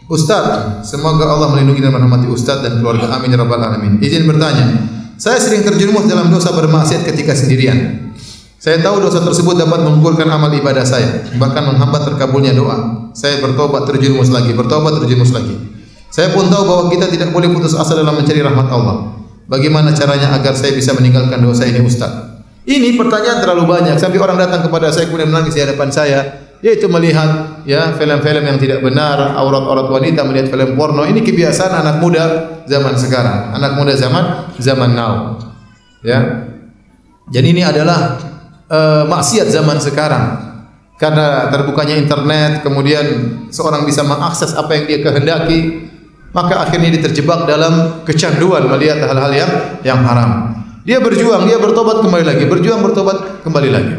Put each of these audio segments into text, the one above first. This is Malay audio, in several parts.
Ustaz, semoga Allah melindungi dan merahmati Ustaz dan keluarga. Amin ya rabbal alamin. Izin bertanya, saya sering terjerumus dalam dosa bermaksiat ketika sendirian. Saya tahu dosa tersebut dapat menggugurkan amal ibadah saya, bahkan menghambat terkabulnya doa. Saya bertobat terjerumus lagi, bertobat terjerumus lagi. Saya pun tahu bahwa kita tidak boleh putus asa dalam mencari rahmat Allah. Bagaimana caranya agar saya bisa meninggalkan dosa ini, Ustaz? Ini pertanyaan terlalu banyak sampai orang datang kepada saya kemudian menangis di hadapan saya. Yaitu melihat ya film-film yang tidak benar, aurat-aurat wanita, melihat film porno. Ini kebiasaan anak muda zaman sekarang, anak muda zaman now. Ya. Jadi ini adalah maksiat zaman sekarang. Karena terbukanya internet, kemudian seorang bisa mengakses apa yang dia kehendaki, maka akhirnya dia terjebak dalam kecanduan melihat hal-hal yang haram. Dia berjuang, dia bertobat kembali lagi, berjuang bertobat kembali lagi.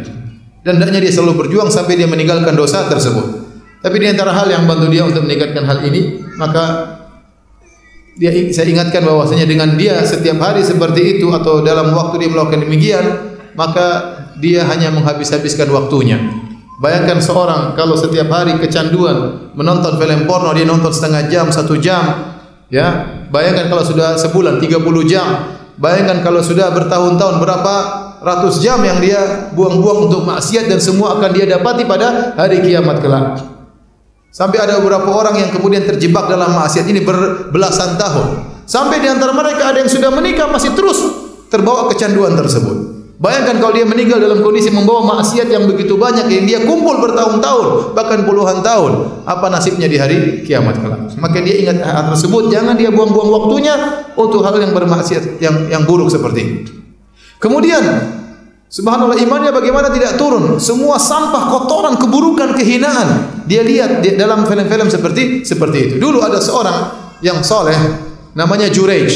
Dan hendaknya dia selalu berjuang sampai dia meninggalkan dosa tersebut. Tapi di antara hal yang bantu dia untuk meninggalkan hal ini, maka saya ingatkan bahwasanya dengan dia setiap hari seperti itu atau dalam waktu dia melakukan demikian, maka dia hanya menghabis-habiskan waktunya. Bayangkan seorang kalau setiap hari kecanduan menonton film porno, dia nonton setengah jam, 1 jam, ya. Bayangkan kalau sudah sebulan 30 jam. Bayangkan kalau sudah bertahun-tahun berapa ratus jam yang dia buang-buang untuk maksiat dan semua akan dia dapati pada hari kiamat kelak. Sampai ada beberapa orang yang kemudian terjebak dalam maksiat ini berbelasan tahun. Sampai di antara mereka ada yang sudah menikah masih terus terbawa kecanduan tersebut. Bayangkan kalau dia meninggal dalam kondisi membawa maksiat yang begitu banyak yang dia kumpul bertahun-tahun, bahkan puluhan tahun. Apa nasibnya di hari kiamat kelak? Maka dia ingat hal tersebut, jangan dia buang-buang waktunya untuk hal yang bermaksiat yang buruk seperti ini. Kemudian subhanallah, imannya bagaimana tidak turun? Semua sampah, kotoran, keburukan, kehinaan dia lihat dalam film-film seperti itu. Dulu ada seorang yang soleh namanya Jurej.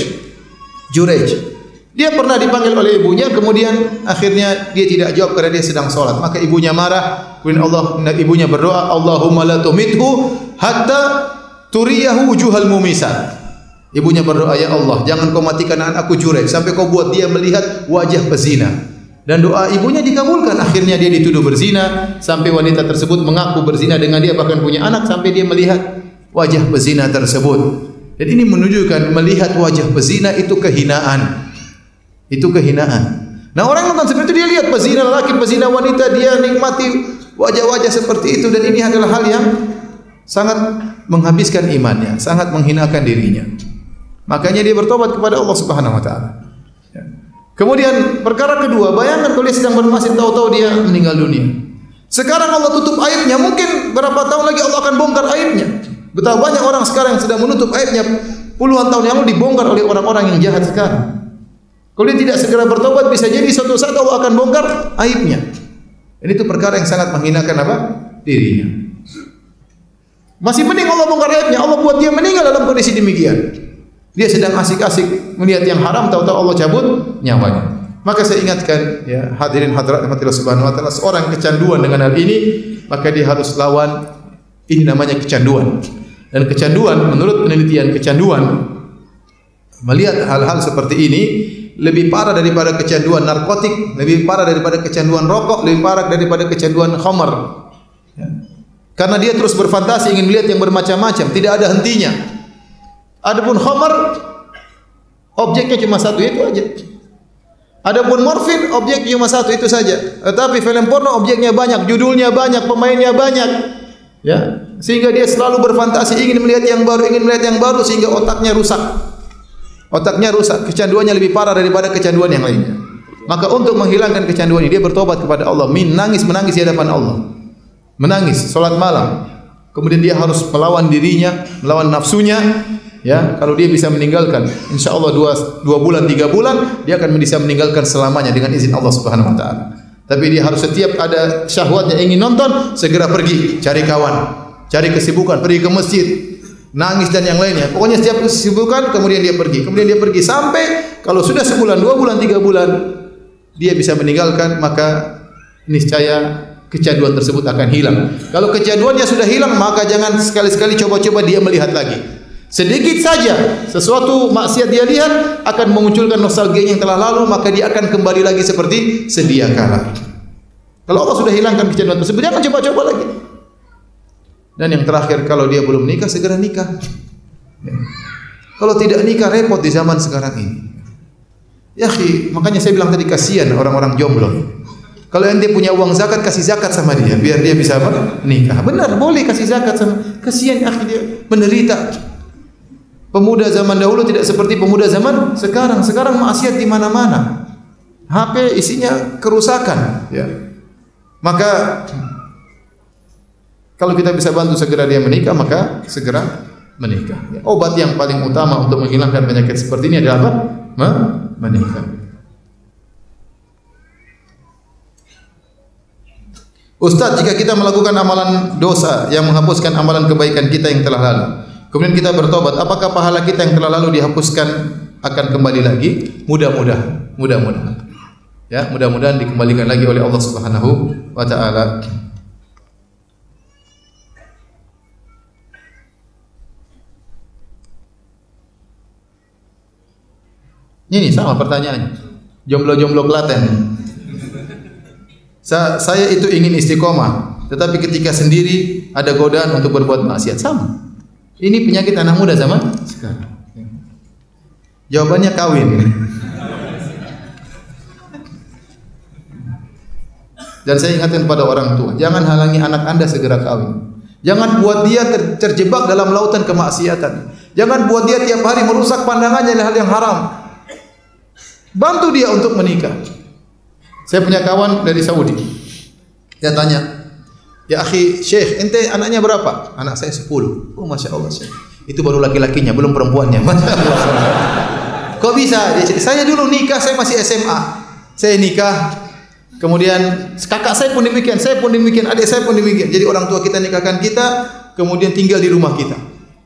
Dia pernah dipanggil oleh ibunya, kemudian akhirnya dia tidak jawab karena dia sedang sholat. Maka ibunya marah, kemudian ibunya berdoa, Allahumma la tumithu hatta turiyahu wujuhal mumisat. Ibunya berdoa, ya Allah, jangan kau matikan anakku Jurej sampai kau buat dia melihat wajah pezina. Dan doa ibunya dikabulkan. Akhirnya dia dituduh berzina sampai wanita tersebut mengaku berzina dengan dia, bahkan punya anak sampai dia melihat wajah pezina tersebut. Dan ini menunjukkan melihat wajah pezina itu kehinaan. Itu kehinaan. Nah, orang nonton seperti itu dia lihat pezina lelaki, pezina wanita, dia nikmati wajah-wajah seperti itu, dan ini adalah hal yang sangat menghabiskan imannya, sangat menghinakan dirinya. Makanya dia bertobat kepada Allah Subhanahu wa taala. Ya. Kemudian perkara kedua, bayangkan kalau dia sedang bermaksiat tahu-tahu dia meninggal dunia. Sekarang Allah tutup aibnya, mungkin berapa tahun lagi Allah akan bongkar aibnya. Betapa banyak orang sekarang yang sedang menutup aibnya puluhan tahun yang lalu dibongkar oleh orang-orang yang jahat sekarang. Kalau dia tidak segera bertobat, bisa jadi suatu saat Allah akan bongkar aibnya. Ini itu perkara yang sangat menghinakan apa? Dirinya. Masih mending Allah bongkar aibnya, Allah buat dia meninggal dalam kondisi demikian. Dia sedang asik-asik melihat yang haram, tahu-tahu Allah cabut nyawanya. Maka saya ingatkan, ya hadirin hadirat rahmatillah subhanahu wa ta'ala, seorang kecanduan dengan hal ini, maka dia harus lawan. Ini namanya kecanduan. Dan kecanduan, menurut penelitian kecanduan, melihat hal-hal seperti ini lebih parah daripada kecanduan narkotik, lebih parah daripada kecanduan rokok, lebih parah daripada kecanduan khamar. Ya. Karena dia terus berfantasi ingin melihat yang bermacam-macam, tidak ada hentinya. Adapun khamar, objeknya cuma satu, itu aja. Adapun morfin, objeknya cuma satu, itu saja. Tetapi film porno objeknya banyak, judulnya banyak, pemainnya banyak. Ya, sehingga dia selalu berfantasi ingin melihat yang baru, sehingga otaknya rusak. Otaknya rusak, kecanduannya lebih parah daripada kecanduan yang lainnya. Maka untuk menghilangkan kecanduan ini, dia bertobat kepada Allah, menangis di hadapan Allah. Menangis, salat malam. Kemudian dia harus melawan dirinya, melawan nafsunya. Ya, kalau dia bisa meninggalkan, insya Allah 2 bulan, 3 bulan, dia akan bisa meninggalkan selamanya dengan izin Allah Subhanahu wa taala. Tapi dia harus setiap ada syahwatnya ingin nonton, segera pergi, cari kawan, cari kesibukan, pergi ke masjid, nangis dan yang lainnya. Pokoknya setiap kesibukan kemudian dia pergi sampai kalau sudah sebulan, 2 bulan, 3 bulan dia bisa meninggalkan, maka niscaya kecanduan tersebut akan hilang. Kalau kecanduannya sudah hilang, maka jangan sekali-sekali coba-coba dia melihat lagi. Sedikit saja sesuatu maksiat dia lihat akan memunculkan nostalgia yang telah lalu, maka dia akan kembali lagi seperti sedia kala. Kalau Allah sudah hilangkan kecanduan tersebut, jangan coba-coba lagi. Dan yang terakhir, kalau dia belum nikah, segera nikah. Ya. Kalau tidak nikah, repot di zaman sekarang ini. Ya, makanya saya bilang tadi, kasihan orang-orang jomblo. Kalau ente punya uang zakat, kasih zakat sama dia, biar dia bisa apa? Nikah. Benar, boleh kasih zakat sama. Kasihan dia menderita. Pemuda zaman dahulu tidak seperti pemuda zaman sekarang. Sekarang maksiat di mana-mana. HP isinya kerusakan. Ya. Maka kalau kita bisa bantu segera dia menikah, maka segera menikah. Ya. Obat yang paling utama untuk menghilangkan penyakit seperti ini adalah apa? Menikah. Ustaz, jika kita melakukan amalan dosa yang menghapuskan amalan kebaikan kita yang telah lalu, kemudian kita bertobat, apakah pahala kita yang telah lalu dihapuskan akan kembali lagi? Mudah-mudahan. Ya, mudah-mudahan dikembalikan lagi oleh Allah Subhanahu wa taala. Ini sama pertanyaannya. Jomblo-jomblo Klaten. Saya itu ingin istiqomah, tetapi ketika sendiri ada godaan untuk berbuat maksiat. Sama. Ini penyakit anak muda zaman sekarang. Jawabannya kawin. Dan saya ingatkan pada orang tua, jangan halangi anak Anda segera kawin. Jangan buat dia terjebak dalam lautan kemaksiatan. Jangan buat dia tiap hari merusak pandangannya hal yang haram. Bantu dia untuk menikah. Saya punya kawan dari Saudi. Dia tanya, "Ya akhi, Syekh, ente anaknya berapa?" "Anak saya 10. "Oh, Masya Allah, Syekh. Itu baru laki-lakinya, belum perempuannya." Masya Allah. "Kok bisa?" Dia cerita, "Saya dulu nikah, saya masih SMA. Saya nikah, kemudian kakak saya pun demikian, adik saya pun demikian. Jadi orang tua kita nikahkan kita, kemudian tinggal di rumah kita.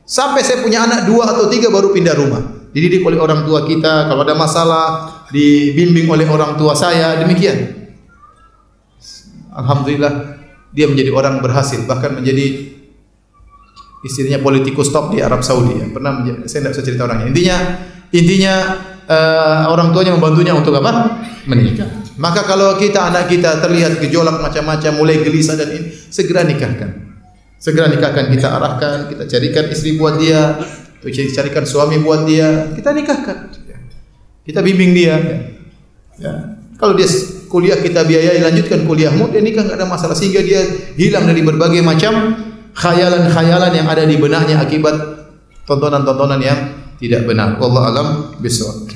Sampai saya punya anak 2 atau 3 baru pindah rumah. Dididik oleh orang tua kita, kalau ada masalah dibimbing oleh orang tua saya, demikian. Alhamdulillah dia menjadi orang berhasil, bahkan menjadi istilahnya politikus top di Arab Saudi. Ya. Pernah saya tidak bisa cerita orangnya. Intinya orang tuanya membantunya untuk apa? Menikah. Maka kalau anak kita terlihat gejolak macam-macam, mulai gelisah dan ini, segera nikahkan. Segera nikahkan, kita arahkan, kita carikan istri buat dia, carikan suami buat dia, kita nikahkan. Kita bimbing dia. Ya. Kalau dia kuliah, kita biayai, lanjutkan kuliahmu, dia nikah enggak ada masalah, sehingga dia hilang dari berbagai macam khayalan-khayalan yang ada di benaknya akibat tontonan-tontonan yang tidak benar. Wallahu alam bishawab.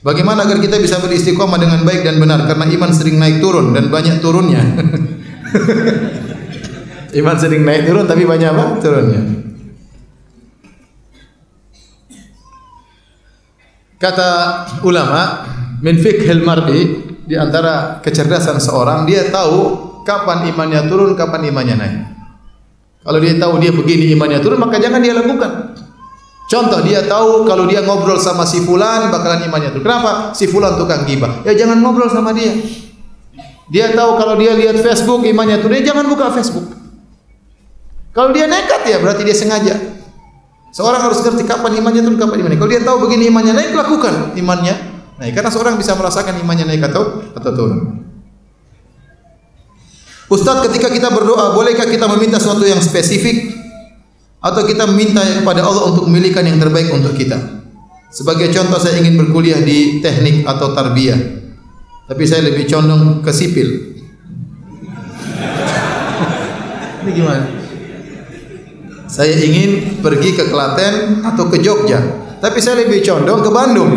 Bagaimana agar kita bisa beristiqomah dengan baik dan benar? Karena iman sering naik turun dan banyak turunnya. Iman sering naik turun tapi banyak apa? Turunnya. Kata ulama, min fiqhil mar'i, di antara kecerdasan seorang, dia tahu kapan imannya turun, kapan imannya naik. Kalau dia tahu dia begini imannya turun, maka jangan dia lakukan. Contoh, dia tahu kalau dia ngobrol sama si fulan bakalan imannya turun. Kenapa? Si fulan tukang gibah. Ya jangan ngobrol sama dia. Dia tahu kalau dia lihat Facebook imannya turun, ya jangan buka Facebook. Kalau dia nekat ya berarti dia sengaja. Seorang harus ngerti kapan imannya turun, kapan imannya. Kalau dia tahu begini imannya naik, lakukan imannya naik. Karena seorang bisa merasakan imannya naik atau turun. Ustaz, ketika kita berdoa, bolehkah kita meminta sesuatu yang spesifik? Atau kita meminta kepada Allah untuk memilihkan yang terbaik untuk kita? Sebagai contoh, saya ingin berkuliah di teknik atau tarbiyah, tapi saya lebih condong ke sipil. Ini gimana? Saya ingin pergi ke Klaten atau ke Jogja, tapi saya lebih condong ke Bandung.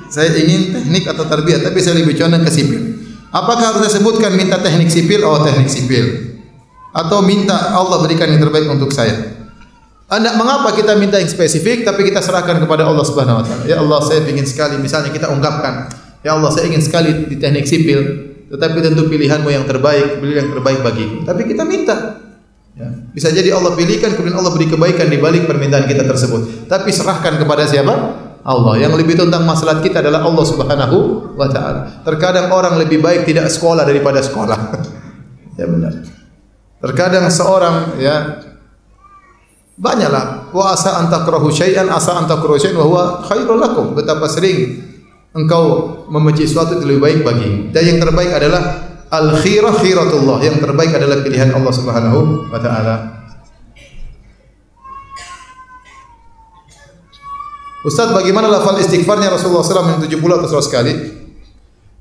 Saya ingin teknik atau tarbiyah, tapi saya lebih condong ke sipil. Apakah harus saya sebutkan minta teknik sipil? Oh, teknik sipil. Atau minta Allah berikan yang terbaik untuk saya. Mengapa kita minta yang spesifik tapi kita serahkan kepada Allah Subhanahu wa taala? Ya Allah, saya ingin sekali, misalnya kita ungkapkan, ya Allah, saya ingin sekali di teknik sipil, tetapi tentu pilihanmu yang terbaik, pilih yang terbaik bagiku. Tapi kita minta. Ya. Bisa jadi Allah pilihkan, kemudian Allah beri kebaikan di balik permintaan kita tersebut. Tapi serahkan kepada siapa? Allah. Yang lebih tentang masalah kita adalah Allah Subhanahu wa taala. Terkadang orang lebih baik tidak sekolah daripada sekolah. Ya benar. Terkadang seorang ya Banyaklah. Wa asa an takrahu syai'an asa an takrahu syai'an wa huwa khairul lakum. Betapa sering engkau membenci sesuatu itu lebih baik bagimu. Dan yang terbaik adalah al-khirah khiratullah. Yang terbaik adalah pilihan Allah Subhanahu wa taala. Ustaz, bagaimana lafal istighfarnya Rasulullah SAW yang 70 atau 100 kali?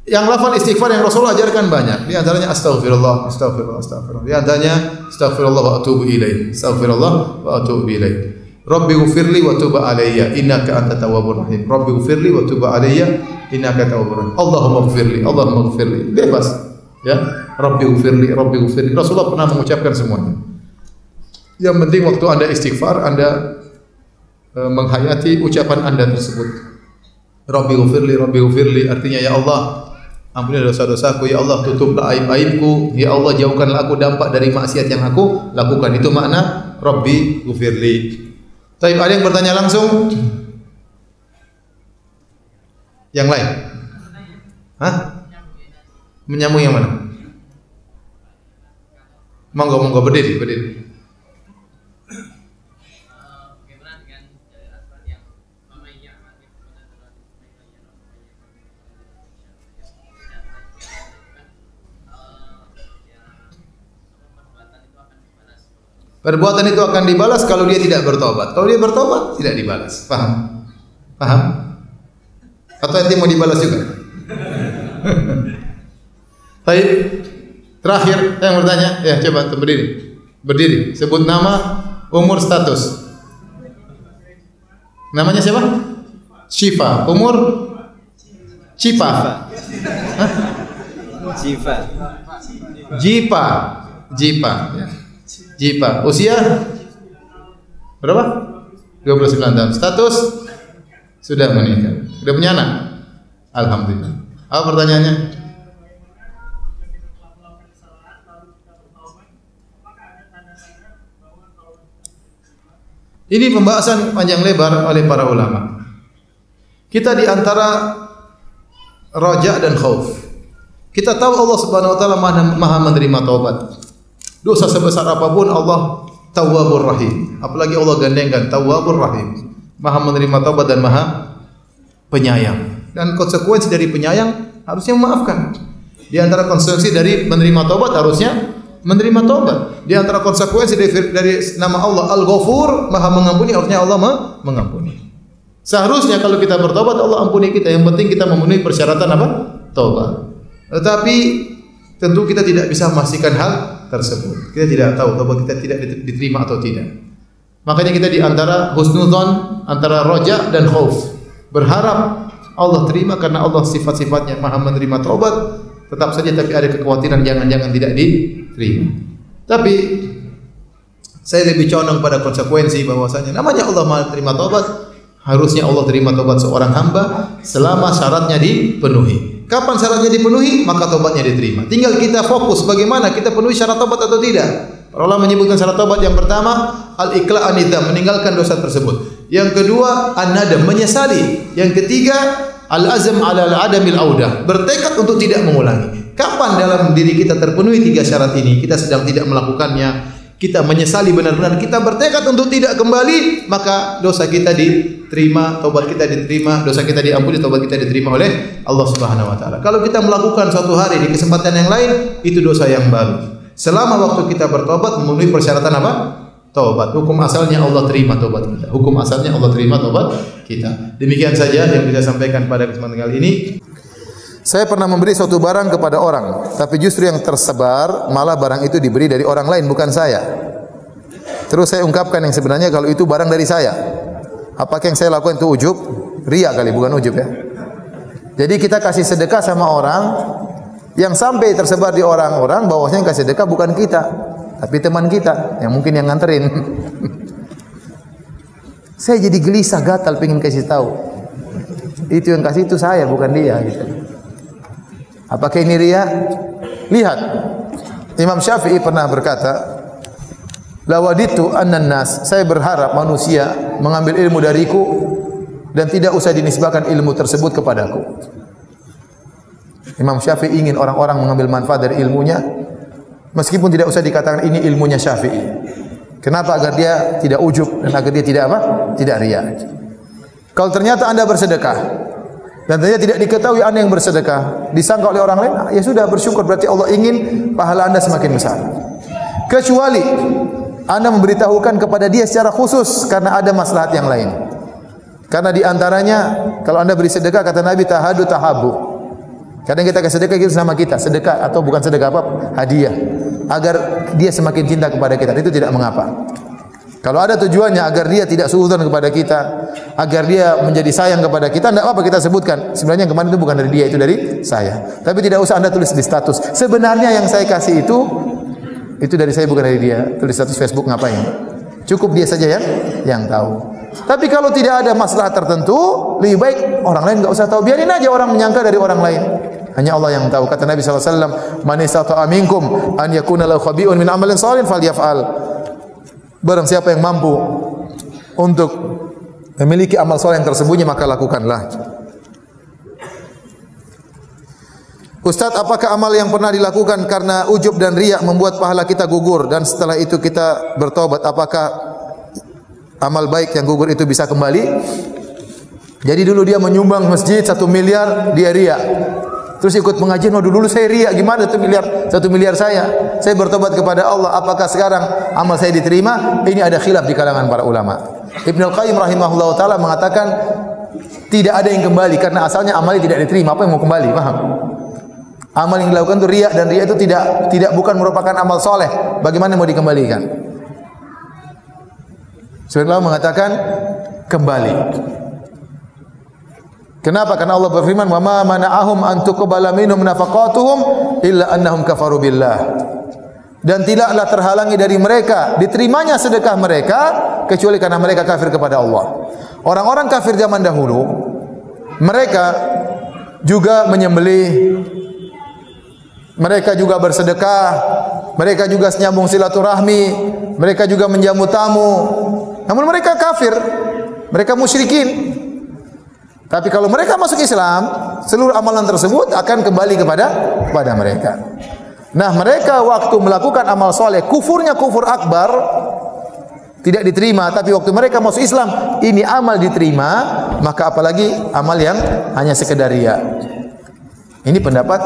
Yang lafal istighfar yang Rasulullah ajarkan banyak. Di antaranya astaghfirullah, astaghfirullah, astaghfirullah. Di antaranya astaghfirullah wa atubu ilaih. Astaghfirullah wa atubu ilaih. Rabbi ghfirli wa tub alayya innaka antat tawwabur rahim. Rabbi ghfirli wa tub alayya innaka tawwabur rahim. Allahumma ghfirli, Allahumma ghfirli. Bebas. Ya. Rabbi ghfirli, Rabbi ghfirli. Rasulullah pernah mengucapkan semuanya. Yang penting waktu Anda istighfar, Anda menghayati ucapan Anda tersebut. Rabbi ghfirli artinya ya Allah, ampunilah dosa-dosaku, ya Allah tutuplah aib-aibku, ya Allah jauhkanlah aku dampak dari maksiat yang aku lakukan. Itu makna Rabbi ghfirli. Baik, ada yang bertanya langsung? Yang lain? Hah? Menyambung yang mana? Monggo berdiri. Perbuatan itu akan dibalas kalau dia tidak bertobat. Kalau dia bertobat, tidak dibalas. Paham? Paham? Atau nanti mau dibalas juga? Baik. Terakhir, yang bertanya, ya coba berdiri. Berdiri. Sebut nama, umur, status. Namanya siapa? Syifa. Umur? Cipa. Hah? Jipa. Ya. Jipa. Usia berapa? 29 tahun. Status sudah menikah. Sudah punya anak? Alhamdulillah. Apa pertanyaannya? Ini pembahasan panjang lebar oleh para ulama. Kita di antara raja dan khauf. Kita tahu Allah Subhanahu wa taala Maha menerima taubat. Dosa sebesar apapun Allah Tawwabur Rahim. Apalagi Allah gandengkan Tawwabur Rahim. Maha menerima taubat dan Maha penyayang. Dan konsekuensi dari penyayang harusnya memaafkan. Di antara konsekuensi dari menerima taubat harusnya menerima taubat. Di antara konsekuensi dari nama Allah Al-Ghafur, Maha mengampuni, harusnya Allah mengampuni. Seharusnya kalau kita bertobat Allah ampuni kita. Yang penting kita memenuhi persyaratan apa? Taubat. Tetapi tentu kita tidak bisa memastikan hal tersebut. Kita tidak tahu taubat kita tidak diterima atau tidak. Makanya kita di antara husnudzon, antara roja dan khauf. Berharap Allah terima karena Allah sifat-sifatnya Maha menerima taubat. Tetap saja tapi ada kekhawatiran jangan-jangan tidak diterima. Tapi saya lebih condong pada konsekuensi bahwasanya namanya Allah Maha terima taubat, harusnya Allah terima taubat seorang hamba selama syaratnya dipenuhi. Kapan syaratnya dipenuhi, maka taubatnya diterima. Tinggal kita fokus bagaimana kita penuhi syarat taubat atau tidak. Para ulama menyebutkan syarat taubat yang pertama al-iqla' an-nidam, meninggalkan dosa tersebut. Yang kedua an-nadam, menyesali. Yang ketiga al-azm 'ala al-adamil audah, bertekad untuk tidak mengulangi. Kapan dalam diri kita terpenuhi tiga syarat ini, kita sedang tidak melakukannya, kita menyesali benar-benar, kita bertekad untuk tidak kembali, maka dosa kita diterima, taubat kita diterima, dosa kita diampuni, taubat kita diterima oleh Allah Subhanahu wa taala. Kalau kita melakukan suatu hari di kesempatan yang lain, itu dosa yang baru. Selama waktu kita bertobat memenuhi persyaratan apa? Taubat. Hukum asalnya Allah terima taubat kita. Hukum asalnya Allah terima taubat kita. Demikian saja yang bisa saya sampaikan pada kesempatan kali ini. Saya pernah memberi suatu barang kepada orang, tapi justru yang tersebar malah barang itu diberi dari orang lain, bukan saya. Terus saya ungkapkan yang sebenarnya kalau itu barang dari saya. Apakah yang saya lakukan itu ujub? Riya kali, bukan ujub ya. Jadi kita kasih sedekah sama orang, yang sampai tersebar di orang-orang bahwasanya yang kasih sedekah bukan kita, tapi teman kita yang mungkin yang nganterin. Saya jadi gelisah, gatal pengen kasih tahu. Itu yang kasih itu saya, bukan dia gitu. Apakah ini riya? Lihat, Imam Syafi'i pernah berkata, lawaditu annan nas, saya berharap manusia mengambil ilmu dariku dan tidak usah dinisbahkan ilmu tersebut kepadaku. Imam Syafi'i ingin orang-orang mengambil manfaat dari ilmunya meskipun tidak usah dikatakan ini ilmunya Syafi'i. Kenapa? Agar dia tidak ujub dan agar dia tidak apa? Tidak riya. Kalau ternyata Anda bersedekah dan ternyata tidak diketahui Anda yang bersedekah, disangka oleh orang lain, ya sudah, bersyukur, berarti Allah ingin pahala Anda semakin besar. Kecuali Anda memberitahukan kepada dia secara khusus karena ada maslahat yang lain. Karena di antaranya kalau Anda beri sedekah, kata Nabi, tahadu tahabu. Kadang kita kasih sedekah itu sama kita, sedekah atau bukan sedekah apa, hadiah, agar dia semakin cinta kepada kita. Itu tidak mengapa. Kalau ada tujuannya agar dia tidak suudzon kepada kita, agar dia menjadi sayang kepada kita, tidak apa-apa kita sebutkan. Sebenarnya yang kemarin itu bukan dari dia, itu dari saya. Tapi tidak usah Anda tulis di status. Sebenarnya yang saya kasih itu dari saya, bukan dari dia. Tulis status Facebook ngapain? Cukup dia saja yang tahu. Tapi kalau tidak ada masalah tertentu, lebih baik orang lain enggak usah tahu. Biarin aja orang menyangka dari orang lain. Hanya Allah yang tahu. Kata Nabi SAW, "Man istata'a minkum an yakuna lahu khabi'un min amalin shalih falyaf'al." Barang siapa yang mampu untuk memiliki amal saleh yang tersembunyi, maka lakukanlah. Ustaz, apakah amal yang pernah dilakukan karena ujub dan riya membuat pahala kita gugur dan setelah itu kita bertobat, apakah amal baik yang gugur itu bisa kembali? Jadi dulu dia menyumbang masjid 1 miliar, dia riya. Terus ikut pengajian, oh dulu saya riya, gimana 1 miliar saya bertobat kepada Allah, apakah sekarang amal saya diterima? Ini ada khilaf di kalangan para ulama. Ibnu Al-Qayyim rahimahullah taala mengatakan tidak ada yang kembali karena asalnya amalnya tidak diterima, apa yang mau kembali? Paham? Amal yang dilakukan itu riya, dan riya itu tidak bukan merupakan amal soleh. Bagaimana mau dikembalikan? Sebenarnya mengatakan kembali. Kenapa? Karena Allah berfirman, "Wa ma mana'ahum an tuqbala minhum nafaqatuhum illa annahum kafaru billah." Dan tidaklah terhalangi dari mereka diterimanya sedekah mereka kecuali karena mereka kafir kepada Allah. Orang-orang kafir zaman dahulu, mereka juga menyembelih, mereka juga bersedekah, mereka juga nyambung silaturahmi, mereka juga menjamu tamu. Namun mereka kafir, mereka musyrikin. Tapi kalau mereka masuk Islam, seluruh amalan tersebut akan kembali kepada mereka. Nah, mereka waktu melakukan amal soleh, kufurnya kufur akbar, tidak diterima. Tapi waktu mereka masuk Islam, ini amal diterima. Maka apalagi amal yang hanya sekedar riya. Ini pendapat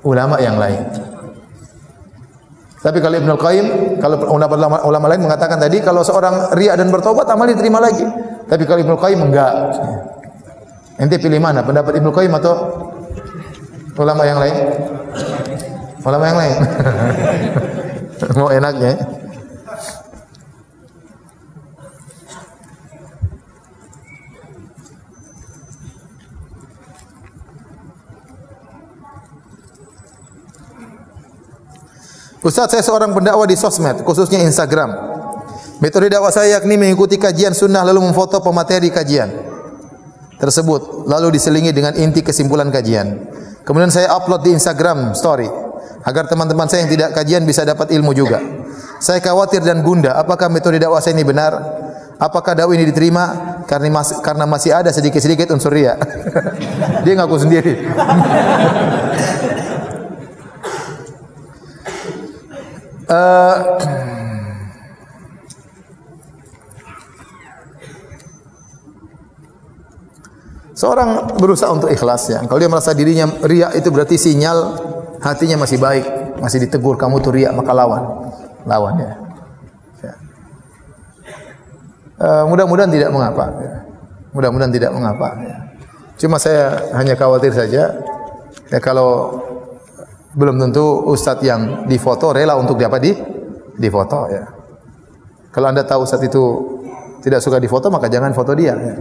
ulama yang lain. Tapi kalau Ibnu Al-Qayyim, kalau ulama lain mengatakan tadi, kalau seorang riya dan bertobat, amal diterima lagi. Tapi kalau Ibnu Al-Qayyim enggak. Ente pilih mana? Pendapat Ibnu Qayyim atau ulama yang lain? Ulama yang lain. Mau enaknya. Ustaz, saya seorang pendakwah di sosmed, khususnya Instagram. Metode dakwah saya yakni mengikuti kajian sunnah lalu memfoto pemateri kajian tersebut, lalu diselingi dengan inti kesimpulan kajian. Kemudian saya upload di Instagram story agar teman-teman saya yang tidak kajian bisa dapat ilmu juga. Saya khawatir dan gundah, apakah metode dakwah saya ini benar? Apakah dakwah ini diterima? Karena masih ada sedikit-sedikit unsur riya. Dia ngaku sendiri. Seorang berusaha untuk ikhlas ya. Kalau dia merasa dirinya riya, itu berarti sinyal hatinya masih baik, masih ditegur, kamu tuh riya, maka lawan ya. Mudah-mudahan tidak mengapa. Ya. Mudah-mudahan tidak mengapa. Ya. Cuma saya hanya khawatir saja ya, kalau belum tentu ustadz yang difoto rela untuk difoto ya. Kalau Anda tahu ustadz itu tidak suka difoto, maka jangan foto dia ya.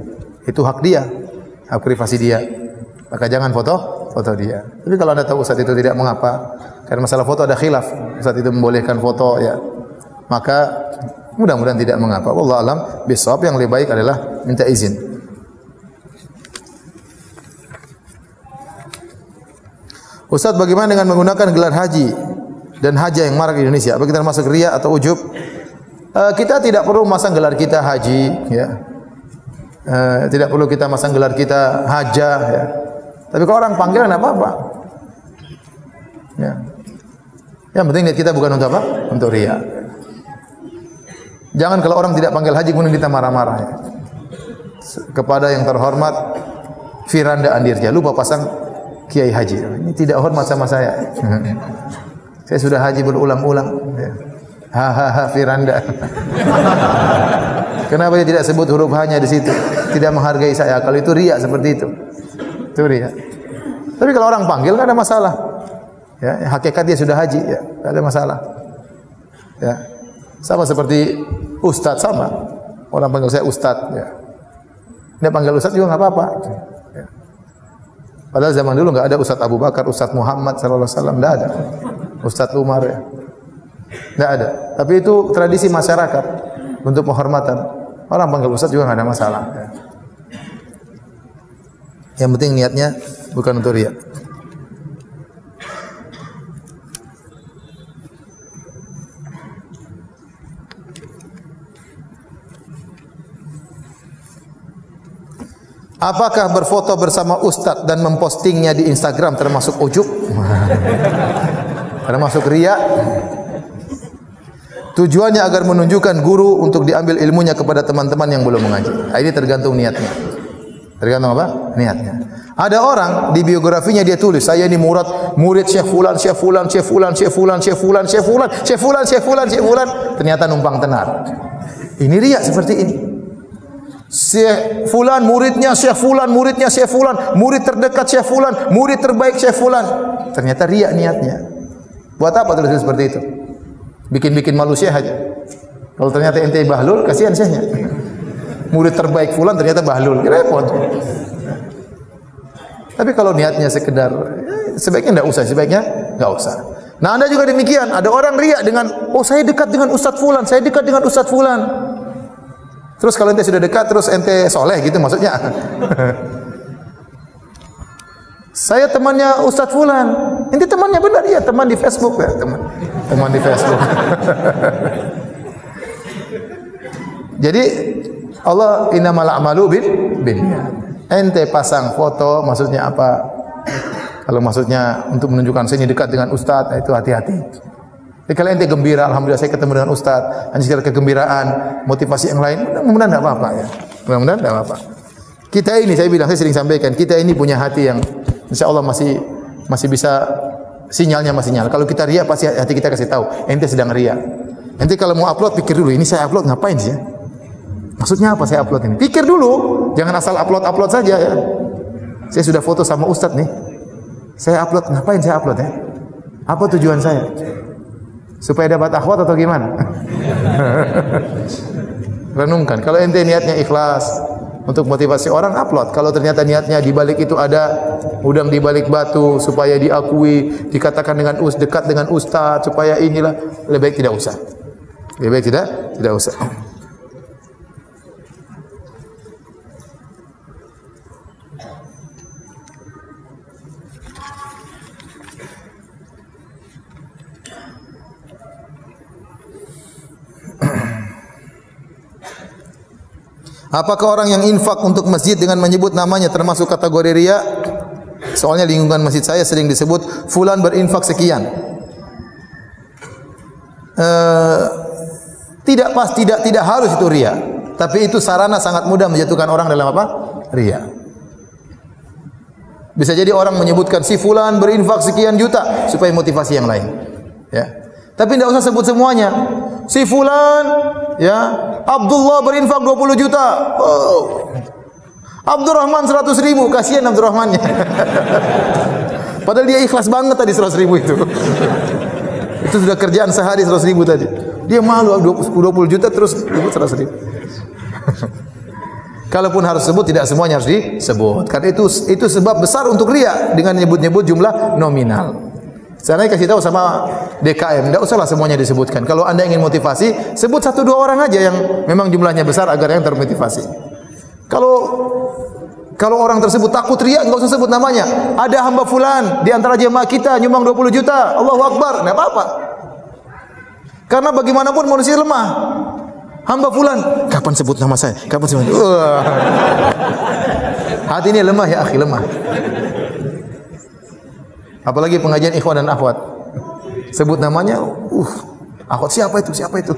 Itu hak dia, hak privasi dia. Maka jangan foto dia. Tapi kalau Anda tahu ustadz itu tidak mengapa, karena masalah foto ada khilaf, ustadz itu membolehkan foto ya, maka mudah-mudahan tidak mengapa. Wallahu alam bisawab, yang lebih baik adalah minta izin. Ustaz, bagaimana dengan menggunakan gelar haji dan haja yang marak di Indonesia? Apakah kita masuk riya atau ujub? Kita tidak perlu masang gelar kita haji, ya. Tidak perlu kita masang gelar kita haja, ya. Tapi kalau orang panggilan apa-apa. Ya. Yang penting niat kita bukan untuk apa? Untuk riya. Jangan kalau orang tidak panggil haji kemudian kita marah-marah ya. Kepada yang terhormat Firanda Andirja, lupa pasang Kiai Haji. Ini tidak hormat sama saya. Saya sudah haji berulang-ulang. Hahaha Firanda. Kenapa dia tidak sebut huruf H-nya di situ? Tidak menghargai saya. Kalau itu riya seperti itu. Itu riya. Tapi kalau orang panggil enggak ada masalah. Ya, hakikat dia sudah haji ya, enggak ada masalah. Ya. Sama seperti ustaz sama. Orang panggil saya ustaz ya. Dia panggil ustaz juga enggak apa-apa. Ya. Padahal zaman dulu enggak ada Ustaz Abu Bakar, Ustaz Muhammad sallallahu alaihi wasallam, enggak ada. Ustaz Umar ya. Enggak ada. Tapi itu tradisi masyarakat untuk penghormatan. Orang panggil ustaz juga enggak ada masalah. Ya. Yang penting niatnya bukan untuk riya. Apakah berfoto bersama ustaz dan mempostingnya di Instagram termasuk ujub? Termasuk riya? Tujuannya agar menunjukkan guru untuk diambil ilmunya kepada teman-teman yang belum mengaji. Ini tergantung niatnya. Tergantung apa? Niatnya. Ada orang di biografinya dia tulis, saya ini murid Syekh Fulan, Syekh Fulan, Syekh Fulan, Syekh Fulan, Syekh Fulan, Syekh Fulan, Syekh Fulan, Syekh Fulan, Syekh Fulan. Ternyata numpang tenar. Ini riya seperti ini. Syekh Fulan muridnya Syekh Fulan, muridnya Syekh Fulan, murid terdekat Syekh Fulan, murid terbaik Syekh Fulan. Ternyata riya niatnya. Buat apa tulis seperti itu? Bikin-bikin malu Syekh aja. Kalau ternyata ente bahlul, kasihan Syekhnya. Murid terbaik Fulan ternyata bahlul, repot. Tapi kalau niatnya sekedar, sebaiknya enggak usah, sebaiknya enggak usah. Nah, Anda juga demikian. Ada orang riya dengan, oh saya dekat dengan Ustaz Fulan, saya dekat dengan Ustaz Fulan. Terus kalau ente sudah dekat, terus ente soleh gitu maksudnya. Saya temannya Ustaz Fulan. Ente temannya benar ya, teman di Facebook ya, teman di Facebook. Jadi Allah innamal a'malu binniyat. Ente pasang foto maksudnya apa? Kalau maksudnya untuk menunjukkan saya ini dekat dengan ustaz, itu hati-hati. Jadi kalau ente gembira, alhamdulillah saya ketemu dengan ustaz, ente secara kegembiraan, motivasi yang lain, mudah-mudahan tidak apa-apa ya. Mudah-mudahan tidak apa-apa. Kita ini saya bilang, saya sering sampaikan, kita ini punya hati yang insya Allah masih bisa, sinyalnya masih nyala. Kalau kita riya pasti hati kita kasih tahu, ente sedang riya. Ente kalau mau upload pikir dulu, ini saya upload ngapain sih ya? Maksudnya apa saya upload ini? Pikir dulu, jangan asal upload saja ya. Saya sudah foto sama ustaz nih. Saya upload, ngapain saya upload ya? Apa tujuan saya? Supaya dapat akhwat atau gimana? Renungkan. Kalau ente niatnya ikhlas untuk motivasi orang, upload. Kalau ternyata niatnya di balik itu ada udang di balik batu supaya diakui, dikatakan dengan dekat dengan ustaz, supaya inilah, lebih baik tidak usah. Lebih baik tidak usah. Apakah orang yang infak untuk masjid dengan menyebut namanya termasuk kategori riya? Soalnya lingkungan masjid saya sering disebut fulan berinfak sekian. Tidak harus itu riya, tapi itu sarana sangat mudah menjatuhkan orang dalam apa? Riya. Bisa jadi orang menyebutkan si fulan berinfak sekian juta supaya motivasi yang lain. Ya. Tapi tidak usah sebut semuanya. Si fulan, ya, Abdullah berinfak 20 juta. Oh. Abdurrahman 100.000, kasihan Abdurrahmannya. Padahal dia ikhlas banget tadi 100.000 itu. Itu sudah kerjaan sehari 100.000 tadi. Dia malu 20 juta terus sebut 100.000. Kalaupun harus sebut, tidak semuanya harus disebut. Karena itu sebab besar untuk riya dengan nyebut-nyebut jumlah nominal. Saya kasih tahu sama DKM, tidak usahlah semuanya disebutkan. Kalau Anda ingin motivasi, sebut 1-2 orang aja yang memang jumlahnya besar agar yang termotivasi. Kalau orang tersebut takut riya, enggak usah sebut namanya. Ada hamba fulan di antara jemaah kita nyumbang 20 juta. Allahu Akbar, enggak apa-apa. Karena bagaimanapun manusia lemah. Hamba fulan, kapan sebut nama saya? Kapan sebut? Hati ini lemah ya akhi, lemah. Apalagi pengajian ikhwan dan akhwat. Sebut namanya, akhwat siapa itu? Siapa itu?